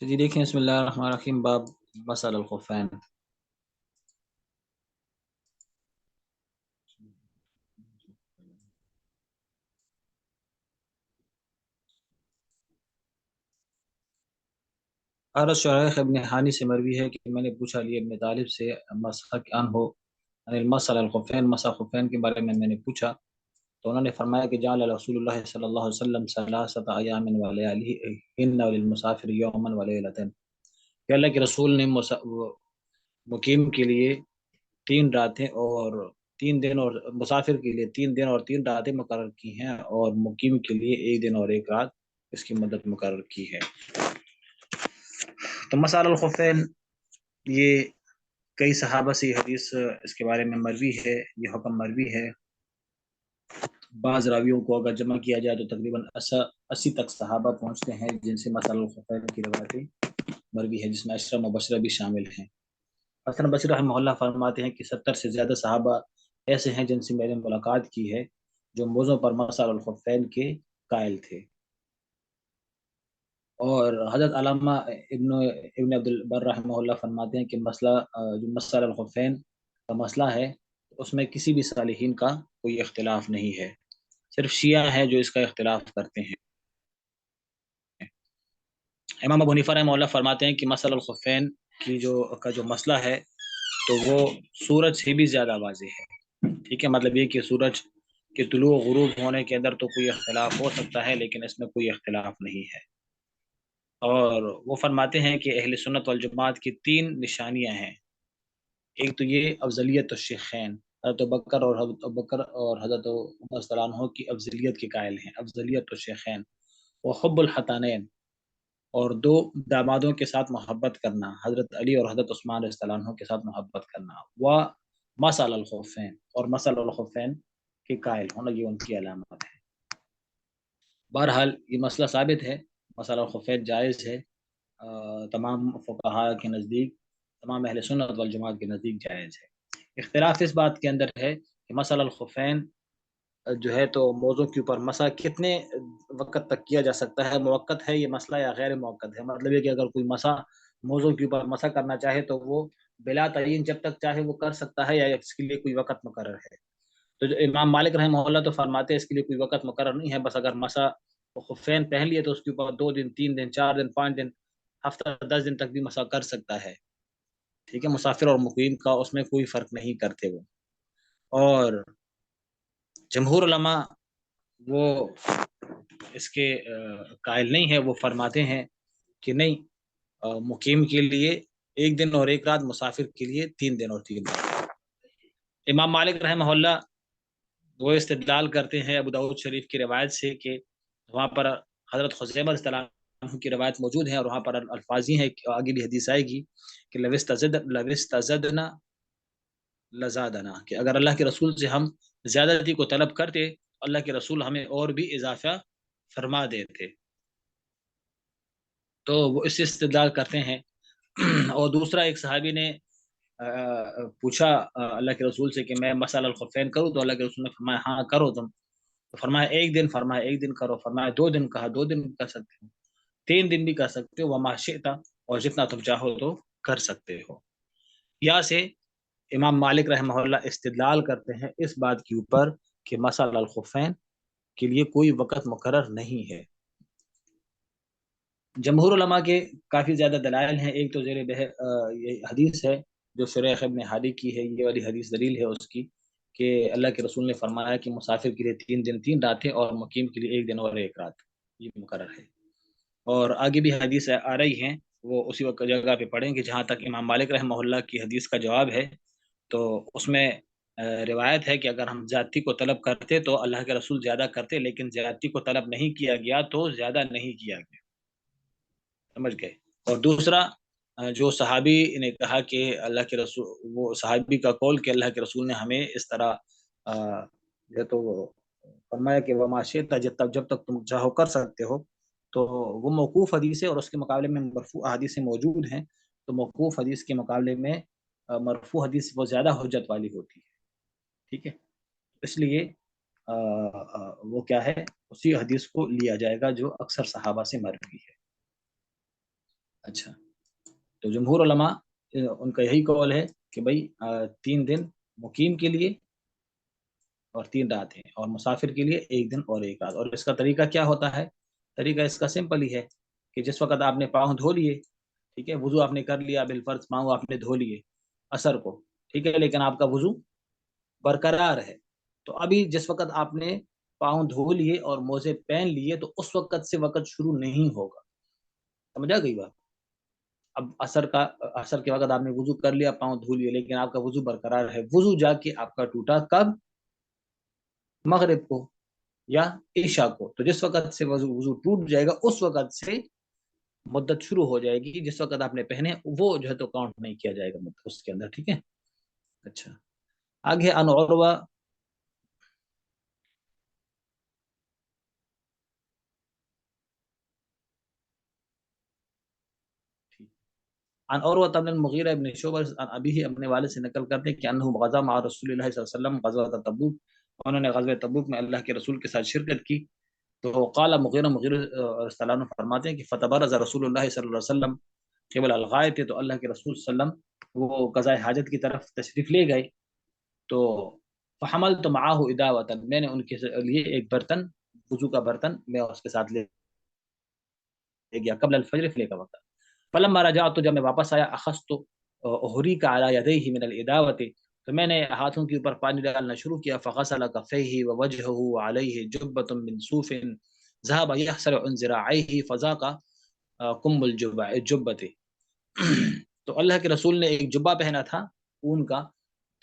تو جی دیکھیں، بسم اللہ الرحمن الرحیم، باب مسل الخفین۔ عرض شریح ابن حانی سے مروی ہے کہ میں نے پوچھا علی ابن طالب سے مسح ان ہو المسل الخفین، مسح خفین کے بارے میں نے پوچھا تو انہوں نے فرمایا کہ جعل رسول اللہ صلی اللہ علیہ وسلم ثلاثۃ ایام ولیالیہن وللمسافر یوما ولیلتین، کہ اللہ کے رسول نے مقیم کے لیے 3 راتیں اور 3 دن، اور مسافر کے لیے 3 دن اور 3 راتیں مقرر کی ہیں، اور مقیم کے لیے 1 دن اور 1 رات اس کی مدت مقرر کی ہے۔ تو مسال الخفین، یہ کئی صحابہ سے یہ حدیث اس کے بارے میں مروی ہے، یہ حکم مروی ہے۔ بعض راویوں کو اگر جمع کیا جائے تو تقریباً 80 تک صحابہ پہنچتے ہیں جن سے مسال الخفین کی روایتیں مروی ہے، جس میں عشرہ مبشرہ بھی شامل ہیں۔ حسن بصری رحمہ اللہ فرماتے ہیں کہ 70 سے زیادہ صحابہ ایسے ہیں جن سے میں نے ملاقات کی ہے جو موضوع پر مسال الخفین کے قائل تھے۔ اور حضرت علامہ ابن عبد البر رحمہ اللہ فرماتے ہیں کہ مسئلہ جو مسل الخفین کا مسئلہ ہے اس میں کسی بھی صالحین کا کوئی اختلاف نہیں ہے، صرف شیعہ ہے جو اس کا اختلاف کرتے ہیں۔ امام ابو حنیفہ رحمہ اللہ فرماتے ہیں کہ مسل الخفین کی جو مسئلہ ہے تو وہ سورج سے بھی زیادہ واضح ہے۔ ٹھیک ہے، مطلب یہ کہ سورج کے طلوع و غروب ہونے کے اندر تو کوئی اختلاف ہو سکتا ہے لیکن اس میں کوئی اختلاف نہیں ہے۔ اور وہ فرماتے ہیں کہ اہل سنت والجماعت کی 3 نشانیاں ہیں۔ ایک تو یہ افضلیت الشیخین، حضرت ابوبکر اور حضرت عمر رضی اللہ عنہ کی افضلیت کے قائل ہیں، افضلیت الشیخین۔ وحب الحتانین، اور 2 دامادوں کے ساتھ محبت کرنا، حضرت علی اور حضرت عثمان رضی اللہ عنہ کے ساتھ محبت کرنا۔ و مسل الخفین، اور مسل الخفین کے قائل ہونا، یہ ان کی علامت ہے۔ بہرحال یہ مسئلہ ثابت ہے، مسل الخفین جائز ہے، تمام فقہاء کے نزدیک، تمام اہل سنت والجماعت کے نزدیک جائز ہے۔ اختلاف اس بات کے اندر ہے کہ مسل الخفین جو ہے تو موضوع کے اوپر مسح کتنے وقت تک کیا جا سکتا ہے، موقت ہے یہ مسئلہ یا غیر موقت ہے۔ مطلب یہ کہ اگر کوئی مسح موضوع کے اوپر مسح کرنا چاہے تو وہ بلا تعین جب تک چاہے وہ کر سکتا ہے، یا اس کے لیے کوئی وقت مقرر ہے؟ تو جو امام مالک رحمہ اللہ تو فرماتے ہیں اس کے لیے کوئی وقت مقرر نہیں ہے، بس اگر مسح خفین پہن لیے تو اس کے اوپر 2 دن، 3 دن، 4 دن، 5 دن، ہفتہ 10 دن تک بھی مسح کر سکتا ہے۔ ٹھیک ہے، مسافر اور مقیم کا اس میں کوئی فرق نہیں کرتے وہ۔ اور جمہور علماء وہ اس کے قائل نہیں ہے، وہ فرماتے ہیں کہ نہیں، مقیم کے لیے 1 دن اور 1 رات، مسافر کے لیے 3 دن اور 3 رات۔ امام مالک رحمہ اللہ وہ استدلال کرتے ہیں ابو داؤد شریف کی روایت سے کہ وہاں پر حضرت خزیمہ رضی اللہ عنہ کی روایت موجود ہے، اور وہاں پر الفاظی ہیں، آگے بھی حدیث آئے گی کہ لوستزدنا لزادنا، کہ اگر اللہ کے رسول سے ہم زیادتی کو طلب کرتے اللہ کے رسول ہمیں اور بھی اضافہ فرما دیتے۔ تو وہ اس سے استدلال کرتے ہیں۔ اور دوسرا، ایک صحابی نے پوچھا اللہ کے رسول سے کہ میں مسل الخفین کروں، تو اللہ کے رسول نے فرمایا ہاں کرو تم، تو فرمایا 1 دن، فرمایا 1 دن کرو، فرمایا 2 دن، کہا 2 دن کر سکتے ہو، 3 دن بھی کر سکتے ہو، وما شئتا، اور جتنا تم چاہو تو کر سکتے ہو۔ یا سے امام مالک رحمہ اللہ استدلال کرتے ہیں اس بات کے اوپر کہ مسل الخفین کے لیے کوئی وقت مقرر نہیں ہے۔ جمہور علماء کے کافی زیادہ دلائل ہیں۔ ایک تو یہ حدیث ہے جو شریح ابن حادی کی ہے، یہ والی حدیث دلیل ہے اس کی کہ اللہ کے رسول نے فرمایا کہ مسافر کے لیے 3 دن 3 راتیں اور مقیم کے لیے 1 دن اور 1 رات یہ مقرر ہے۔ اور آگے بھی حدیث آ رہی ہیں، وہ اسی وقت جگہ پہ پڑھیں گے جہاں تک امام مالک رحمہ اللہ کی حدیث کا جواب ہے۔ تو اس میں روایت ہے کہ اگر ہم زیادتی کو طلب کرتے تو اللہ کے رسول زیادہ کرتے، لیکن زیادتی کو طلب نہیں کیا گیا تو زیادہ نہیں کیا گیا، سمجھ گئے۔ اور دوسرا، جو صحابی نے کہا کہ اللہ کے رسول، وہ صحابی کا قول کہ اللہ کے رسول نے ہمیں اس طرح جو تو فرمایا کہ وما شئت، جب تک تم چاہو کر سکتے ہو، تو وہ موقوف حدیث ہے، اور اس کے مقابلے میں مرفوع حدیث موجود ہیں۔ تو موقوف حدیث کے مقابلے میں مرفوع حدیث وہ زیادہ حجت والی ہوتی ہے۔ ٹھیک ہے، اس لیے وہ کیا ہے، اسی حدیث کو لیا جائے گا جو اکثر صحابہ سے مروی ہے۔ اچھا، تو جمہور علماء ان کا یہی قول ہے کہ بھائی 3 دن مقیم کے لیے اور 3 راتیں، اور مسافر کے لیے 1 دن اور 1 رات۔ اور اس کا طریقہ کیا ہوتا ہے؟ طریقہ اس کا سمپل ہی ہے کہ جس وقت آپ نے پاؤں دھو لیے، ٹھیک ہے، وضو آپ نے کر لیا بالفرض، پاؤں آپ نے دھو لیے عصر کو، ٹھیک ہے، لیکن آپ کا وضو برقرار ہے، تو ابھی جس وقت آپ نے پاؤں دھو لیے اور موزے پہن لیے تو اس وقت سے وقت شروع نہیں ہوگا، سمجھا گئی بات؟ اب عصر کے وقت آپ نے وضو کر لیا، پاؤں دھو لیے، لیکن آپ کا وضو برقرار ہے، وضو جا کے آپ کا ٹوٹا کب؟ مغرب کو یا عشاء کو، تو جس وقت سے وضو ٹوٹ جائے گا اس وقت سے مدت شروع ہو جائے گی، جس وقت آپ نے پہنے وہ جو ہے تو کاؤنٹ نہیں کیا جائے گا اس کے اندر، ٹھیک ہے۔ اچھا، آگے ان عروہ، عن عروہ بن المغیرہ ابن شعبہ عن ابیہ، اپنے والد سے نقل کرتے ہیں کہ انہ غزا مع رسول اللہ صلی اللہ علیہ وسلم غزوۃ تبوک، انہوں نے غزوہ تبوک میں اللہ کے رسول کے ساتھ شرکت کی، تو قال مغیرہ صلی اللہ عنہ فرماتے ہیں کہ فتبرز رسول اللہ صلی اللہ علیہ وسلم قبل الغائط، تو اللہ کے رسول صلی اللہ علیہ وسلم وہ قضاء حاجت کی طرف تشریف لے گئے، تو فحملت معه اداوۃ، میں نے ان کے لیے ایک برتن، وضو کا برتن میں اس کے ساتھ لے گیا قبل الفجر، فجر کا وقت، فلما رجعت، تو جب میں واپس آیا، اخذت احریق علی یدیہ من الاداوۃ، تو میں نے ہاتھوں کے اوپر پانی ڈالنا شروع کیا، فغسل کفیہ ووجهه وعلیہ جبۃ من صوف ذهب يحسر عن ذراعیہ فذاق کم الجبۃ، تو اللہ کے رسول نے ایک جبہ پہنا تھا اون کا،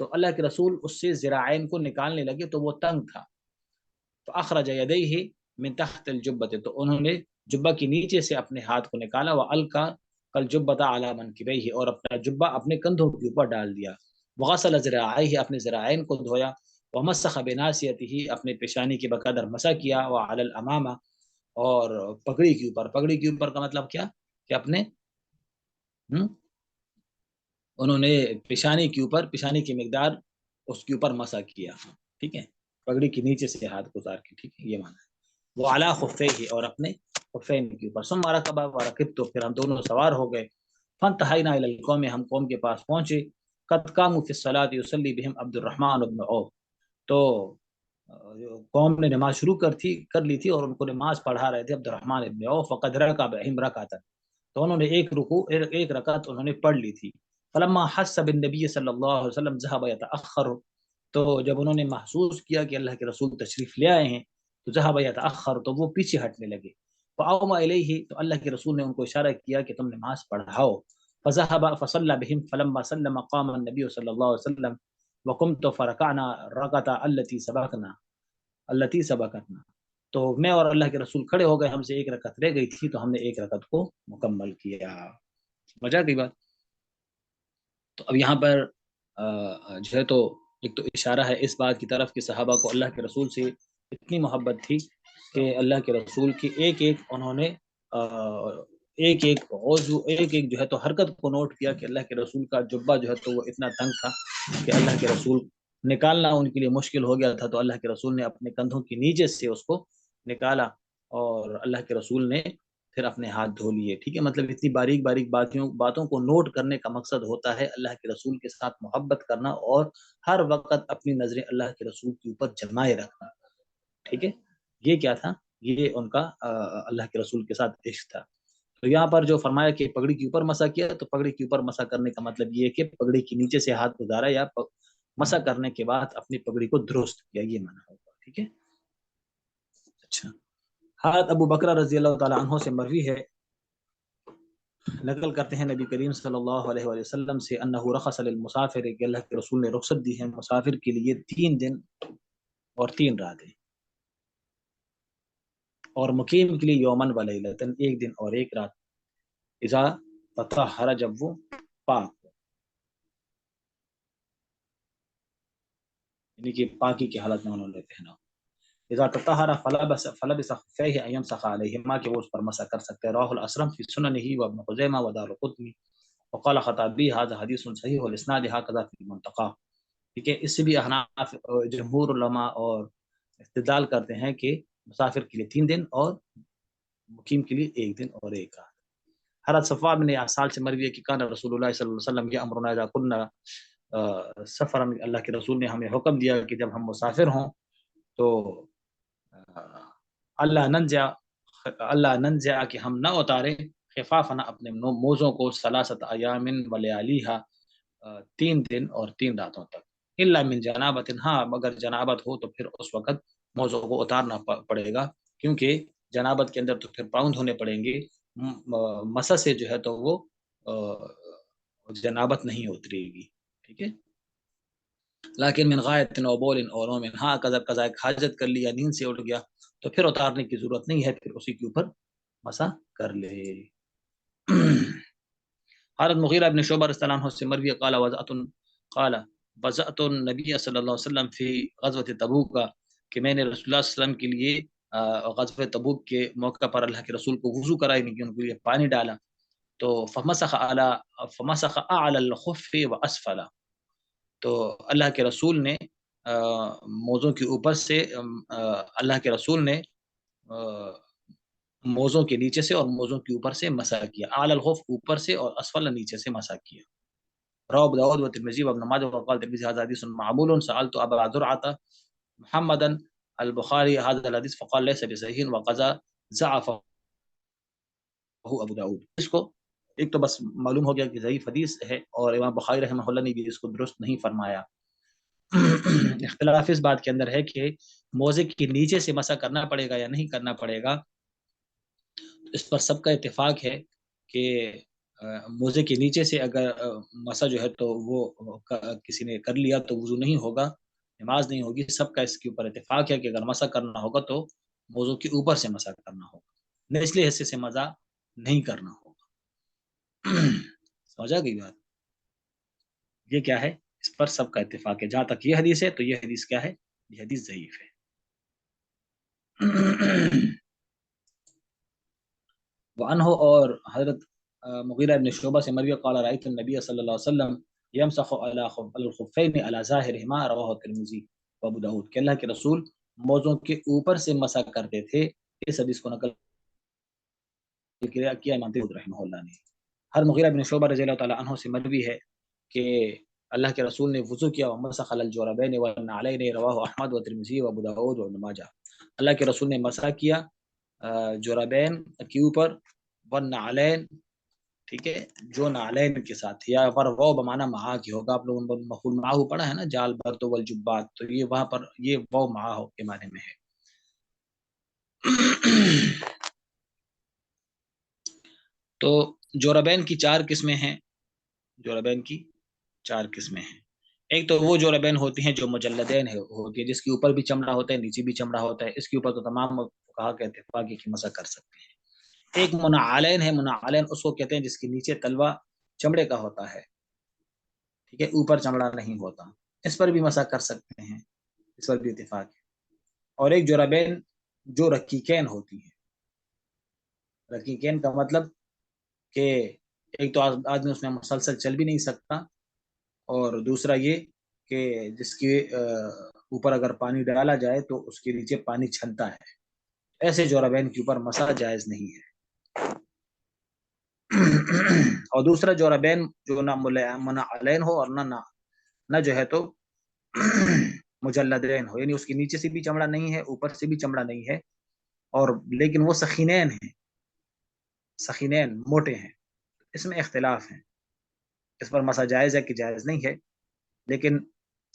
تو اللہ کے رسول اس سے ذراعین کو نکالنے لگے تو وہ تنگ تھا، فاخرج یدیہ من تحت الجبۃ، تو انہوں نے جبہ کے نیچے سے اپنے ہاتھ کو نکالا، والقى الجبۃ علی منکبیہ، اور اپنا جبہ اپنے کندھوں کے اوپر ڈال دیا، وغسل ذراعیہ، اپنے ذراعین کو دھویا، ومسح بناصیتہ، اپنے پیشانی کے بقدر مسح کیا، وعلی الامامہ، اور پگڑی کے اوپر، پگڑی کے اوپر کا مطلب کیا کہ اپنے انہوں نے پیشانی کے اوپر، پیشانی کی مقدار اس کے اوپر مسح کیا، ٹھیک ہے، پگڑی کے نیچے سے ہاتھ گزار کے، ٹھیک ہے، یہ معنی ہے، وہ اعلیٰ خفیہ، اور اپنے خفین کے اوپر، ثم رکب ورکبت، تو پھر ہم دونوں سوار ہو گئے، فانتہینا الی القوم، ہم قوم کے پاس پہنچے، قد قاموا فی الصلاۃ یصلی بهم عبد الرحمن بن عوف، تو قوم نے نماز شروع کر لی تھی اور ان کو نماز پڑھا رہے تھے عبد الرحمن ابن عوف، فقد رکع بهم رکعۃ، تو انہوں نے ایک رکوع، ایک رکعت انہوں نے پڑھ لی تھی، فلما حس بالنبی صلی اللہ علیہ وسلم ذهب يتأخر، تو جب انہوں نے محسوس کیا کہ اللہ کے رسول تشریف لے آئے ہیں تو ذهب يتأخر، تو وہ پیچھے ہٹنے لگے، فاوما الیہ، تو اللہ کے رسول نے ان کو اشارہ کیا کہ تم نماز پڑھاؤ، فذهب فصلى بهم، فلما سلم قام النبي صلی اللہ علیہ وسلم وقمت فركعنا الركعة التي سبقتنا، تو میں اور اللہ کے رسول کھڑے ہو گئے، ہم سے ایک رکعت رہ گئی تھی تو ہم نے ایک رکعت کو مکمل کیا، مزہ کی بات۔ تو اب یہاں پر جو ہے تو ایک تو اشارہ ہے اس بات کی طرف کہ صحابہ کو اللہ کے رسول سے اتنی محبت تھی کہ اللہ کے رسول کی ایک ایک انہوں نے ایک ایک عضو، ایک ایک جو ہے تو حرکت کو نوٹ کیا کہ اللہ کے رسول کا جبہ جو ہے تو وہ اتنا تنگ تھا کہ اللہ کے رسول نکالنا ان کے لیے مشکل ہو گیا تھا، تو اللہ کے رسول نے اپنے کندھوں کے نیچے سے اس کو نکالا اور اللہ کے رسول نے پھر اپنے ہاتھ دھو لیے، ٹھیک ہے، مطلب اتنی باریک باریک باتوں کو نوٹ کرنے کا مقصد ہوتا ہے اللہ کے رسول کے ساتھ محبت کرنا اور ہر وقت اپنی نظریں اللہ کے رسول کے اوپر جمائے رکھنا، ٹھیک ہے، یہ کیا تھا؟ یہ ان کا اللہ کے رسول کے ساتھ عشق تھا۔ تو یہاں پر جو فرمایا کہ پگڑی کے اوپر مسح کیا، تو پگڑی کے اوپر مسح کرنے کا مطلب یہ ہے کہ پگڑی کے نیچے سے ہاتھ گزارا یا مسح کرنے کے بعد اپنی پگڑی کو درست کیا، یہ معنی ہوگا، ٹھیک ہے۔ اچھا، حضرت ابو بکر رضی اللہ تعالی عنہ سے مروی ہے، نقل کرتے ہیں نبی کریم صلی اللہ علیہ وآلہ وسلم سے انہ رخص للمسافر، کہ اللہ کے رسول نے رخصت دی ہے مسافر کے لیے 3 دن اور 3 راتیں، اور مقیم کے لیے یومن و لیلتن، ایک دن اور ایک رات، اذا تطہر، جب وہ پاک ہو، یعنی کہ پاکی کی حالت میں انہوں نے پہنا، اذا تطہر فلبس خفیہ ان یمسح علیہما، کہ وہ اس پر مسح کر سکتے ہیں، راہ الاسرم فی سننہ وابن خزیمہ ودارقطنی، وقال خطابی هذا حدیث صحیح والاسناد هكذا في المنتقى، ٹھیک ہے، اس سے بھی احناف جمہور علماء اور استدلال کرتے ہیں کہ مسافر کے لیے 3 دن اور مقیم کے لیے 1 دن اور 1 رات، حضرت صفوان بن عسال سے مروی ہے کہ کان رسول اللہ صلی اللہ علیہ وسلم یامرنا اذا كنا سفرا، اللہ کے رسول نے ہمیں حکم دیا کہ جب ہم مسافر ہوں تو اللہ ننزع کہ ہم نہ اتارے خفافنا اپنے موزوں کو ثلاثت ایام و لیالیہا 3 دن اور 3 راتوں تک، الا من جنابت، ہاں مگر جنابت ہو تو پھر اس وقت موزوں کو اتارنا پڑے گا، کیونکہ جنابت کے اندر تو پھر پاؤں دھونے پڑیں گے، مسح سے جو ہے تو وہ جنابت نہیں اترے گی، ٹھیک ہے۔ لیکن من غائط و بول اور نوم، ہاں قضاء حاجت کر لیا، نیند سے اٹھ گیا تو پھر اتارنے کی ضرورت نہیں ہے، پھر اسی کے اوپر مسح کر لے۔ حضرت مغیرہ ابن شعبہ رضی اللہ عنہ سے مروی قال وضعت النبی صلی اللہ علیہ وسلم فی غزوۃ تبوک، کہ میں نے رسول اللہ صلی اللہ علیہ وسلم کے لیے غزوہ تبوک کے موقع پر اللہ کے رسول کو وضو کرائی، نہیں کہ ان کے لیے پانی ڈالا، تو فمسح اعلی الخف واسفل، تو اللہ کے رسول نے موزوں کے اوپر سے اللہ کے رسول نے موزوں کے نیچے سے اور موزوں کے اوپر سے مسح کیا، اعلی الخف اوپر سے اور اسفل نیچے سے مسح کیا۔ رواه ابو داود والترمذي وابن ماجه وقال الترمذي هذا حديث معمول، سألت ابا زرعة محمدا البخاري هذا الحديث فقال ليس بصحيح وقذا ضعفه ابو داود۔ اس کو ایک تو بس معلوم ہو گیا کہ ضعیف حدیث ہے، اور امام بخاری رحمہ اللہ نے بھی اس کو درست نہیں فرمایا۔ اختلاف اس بات کے اندر ہے کہ موزے کے نیچے سے مسح کرنا پڑے گا یا نہیں کرنا پڑے گا، اس پر سب کا اتفاق ہے کہ موزے کے نیچے سے اگر مسح جو ہے تو وہ کسی نے کر لیا تو وضو نہیں ہوگا، نماز نہیں ہوگی، سب کا اس کے اوپر اتفاق ہے کہ اگر مسح کرنا ہوگا تو موضوع کے اوپر سے مسح کرنا ہوگا، نچلے حصے سے مسح نہیں کرنا ہوگا۔ سمجھا گئی بات؟ یہ کیا ہے، اس پر سب کا اتفاق ہے۔ جہاں تک یہ حدیث ہے تو یہ حدیث کیا ہے، یہ حدیث ضعیف ہے۔ وعنہ، اور حضرت مغیرہ ابن شعبہ سے مروی قال رأیت النبی صلی اللہ علیہ وسلم یمسح علی الخفین علی ظاہرہما، رواہ الترمذی و ابو داؤد، کہ اللہ کے رسول موزوں کے اوپر سے مسح کرتے تھے۔ اس حدیث کو نقل کیا امام داؤد رحمہ اللہ نے۔ ہر مغیرہ بن شعبہ رضی اللہ تعالی عنہ سے مروی ہے کہ اللہ کے رسول نے وضو کیا ومسح علی الجوربین والنعلین، رواہ احمد و ترمذی و ابو داؤد و ابن ماجہ، اللہ کے رسول نے مسح کیا جوربین کے اوپر، والنعلین، ٹھیک ہے، جو نعلین کے ساتھ، یا پر وہ بمانا معا کی ہوگا، آپ لوگوں نے مفعول معاہو پڑھا ہے نا، جال برد والجبات، تو یہ وہاں پر یہ وہ معاہو کے معنی میں ہے۔ تو جوربین کی 4 قسمیں ہیں، جوربین کی 4 قسمیں ہیں۔ ایک تو وہ جوربین ہوتی ہیں جو مجلدین ہوتی ہے، جس کے اوپر بھی چمڑا ہوتا ہے نیچے بھی چمڑا ہوتا ہے، اس کے اوپر تو تمام فقہا کے اتفاق ہے کہ مسح کر سکتے ہیں۔ ایک منعلین ہے، منعلین اس کو کہتے ہیں جس کے نیچے تلوا چمڑے کا ہوتا ہے، ٹھیک ہے، اوپر چمڑا نہیں ہوتا، اس پر بھی مسح کر سکتے ہیں، اس پر بھی اتفاق ہے۔ اور ایک جوربین جو رقیقین ہوتی ہے، رقیقین کا مطلب کہ ایک تو آدمی اس میں مسلسل چل بھی نہیں سکتا، اور دوسرا یہ کہ جس کے اوپر اگر پانی ڈالا جائے تو اس کے نیچے پانی چھنتا ہے، ایسے جوربین کے اوپر مسح جائز نہیں ہے۔ اور دوسرا جوربین جو نہ منعلین ہو اور نہ جو ہے تو مجلدین ہو، یعنی اس کے نیچے سے بھی چمڑا نہیں ہے، اوپر سے بھی چمڑا نہیں ہے، اور لیکن وہ سخینین ہیں، سخینین موٹے ہیں، اس میں اختلاف ہے، اس پر مسح جائز ہے کہ جائز نہیں ہے، لیکن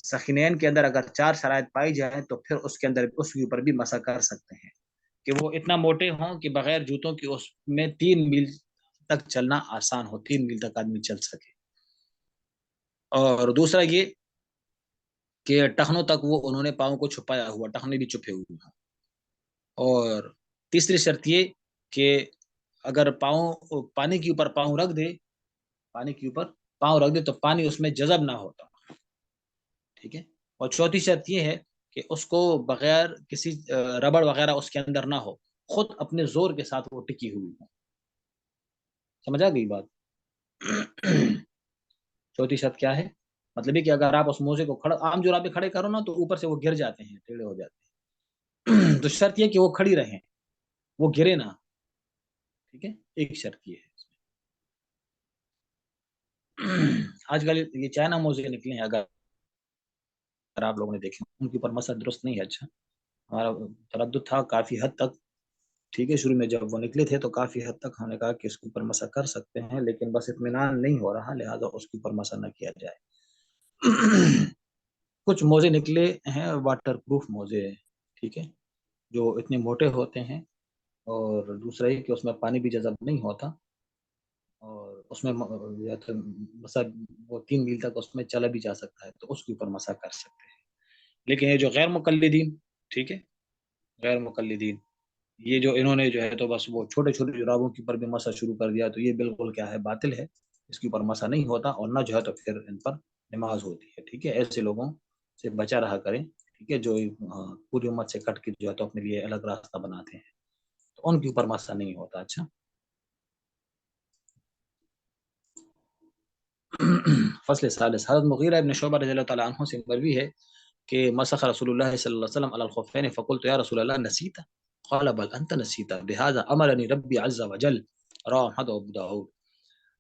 سخینین کے اندر اگر 4 شرائط پائی جائیں تو پھر اس کے اندر اس کے اوپر بھی مسح کر سکتے ہیں، کہ وہ اتنا موٹے ہوں کہ بغیر جوتوں کے اس میں 3 میل تک چلنا آسان ہو، 3 میل تک آدمی چل سکے، اور دوسرا یہ کہ ٹخنوں تک وہ انہوں نے پاؤں کو چھپایا ہوا، ٹخنے بھی چھپے ہوئے ہیں، اور تیسری شرط یہ کہ اگر پانی کے اوپر پاؤں رکھ دے، پانی کے اوپر پاؤں رکھ دے تو پانی اس میں جذب نہ ہوتا، ٹھیک ہے، اور چوتھی شرط یہ ہے کہ اس کو بغیر کسی ربڑ وغیرہ اس کے اندر نہ ہو، خود اپنے زور کے ساتھ وہ ٹکی ہوئی ہو۔ سمجھا گئی بات؟ چوتھی شرط کیا ہے؟ مطلب یہ کہ اگر آپ اس موزے کو عام جرابے کھڑے کرو نا تو اوپر سے وہ گر جاتے ہیں، ٹیڑھے ہو جاتے ہیں، تو شرط یہ کہ وہ کھڑی رہیں، وہ گرے نہ، ٹھیک ہے، ایک شرط یہ ہے۔ آج کل یہ چائنا موزے نکلے ہیں، اگر آپ لوگوں نے دیکھے ان کے اوپر مسا درست نہیں ہے. اچھا ہمارا تردد تھا کافی حد تک، ٹھیک ہے، شروع میں جب وہ نکلے تھے تو کافی حد تک ہم نے کہا کہ اس کے اوپر مسا کر سکتے ہیں، لیکن بس اطمینان نہیں ہو رہا، لہذا اس کے اوپر مسا نہ کیا جائے. کچھ موزے نکلے ہیں واٹر پروف موزے، ٹھیک ہے، جو اتنے موٹے ہوتے ہیں، اور دوسرا یہ کہ اس میں پانی بھی جذب نہیں ہوتا، اور اس میں مسا وہ 3 میل تک اس میں چلا بھی جا سکتا ہے، تو اس کے اوپر مسا کر سکتے ہیں. لیکن یہ جو غیر مقلدین، ٹھیک ہے، غیر مقلدین، یہ جو انہوں نے جو ہے تو بس وہ چھوٹے چھوٹے جرابوں کے اوپر بھی مسا شروع کر دیا، تو یہ بالکل کیا ہے، باطل ہے. اس کے اوپر مسا نہیں ہوتا، اور نہ جو ہے تو پھر ان پر نماز ہوتی ہے. ٹھیک ہے، ایسے لوگوں سے بچا رہا کریں، ٹھیک ہے، جو پوری امت سے کٹ کے جو ہے تو اپنے لیے الگ راستہ بناتے ہیں، تو ان کے اوپر مسا نہیں ہوتا. اچھا فصل ثالث، حضرت مغیرہ ابن شعبہ رضی اللہ تعالیٰ عنہ سے مروی ہے کہ مسخ رسول اللہ صلی اللہ علیہ وسلم علی الخفین فقلت یا رسول اللہ نسیت قال بل انت نسیت بهذا امرني ربي عز وجل، رواه احمد و ابو داؤد.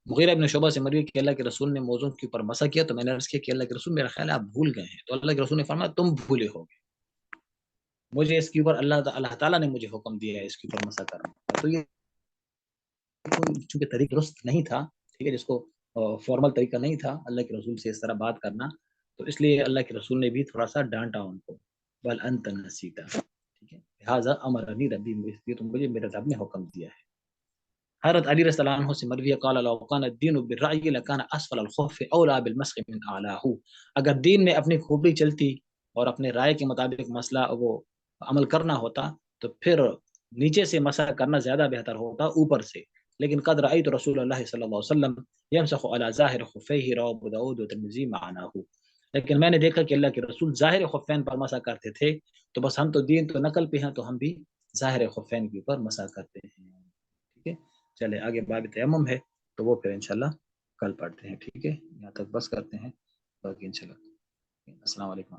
مغیرہ ابن شعبہ سے مروی کہ اللہ کے رسول نے موضوع کے اوپر مسح کیا، تو میں نے عرض کیا کہ اللہ کے رسول میرا خیال ہے آپ بھول گئے ہیں، تو اللہ کے رسول نے فرمایا تم بھولے ہو گے، مجھے اس کے اوپر اللہ تعالیٰ نے مجھے حکم دیا ہے اس کے اوپر مسح کرنا. تو یہ چونکہ طریقہ درست نہیں تھا، ٹھیک ہے، جس کو فارمل طریقہ نہیں تھا اللہ کے رسول سے اس طرح بات کرنا، تو اس لیے اللہ کے رسول نے بھی تھوڑا سا ڈانٹا ان کو، بل انت نسیتا، ٹھیک ہے، لہٰذا امرنی ربی، یہ تو مجھے میرے رب نے حکم دیا ہے. حضرت علی رضی اللہ عنہ سے مروی قال لو كان الدين بالرأي لكان اسفل الخف اولى بالمسح من اعلاه. اگر دین میں اپنی کھوپڑی چلتی اور اپنے رائے کے مطابق مسئلہ وہ عمل کرنا ہوتا، تو پھر نیچے سے مسح کرنا زیادہ بہتر ہوتا اوپر سے. لیکن قد رأيت رسول اللہ صلی اللہ علیہ وسلم يمسح على ظاهر خفيه رواه ابو داود والترمذي معناه. لیکن میں نے دیکھا کہ اللہ کے رسول ظاہر خفین پر مسح کرتے تھے، تو بس ہم تو دین تو نقل پہ ہیں، تو ہم بھی ظاہر خفین کے اوپر مسح کرتے ہیں. ٹھیک ہے، چلے آگے باب تیمم ہے، تو وہ پھر انشاءاللہ کل پڑھتے ہیں. ٹھیک ہے، یہاں تک بس کرتے ہیں، باقی انشاءاللہ. السلام علیکم.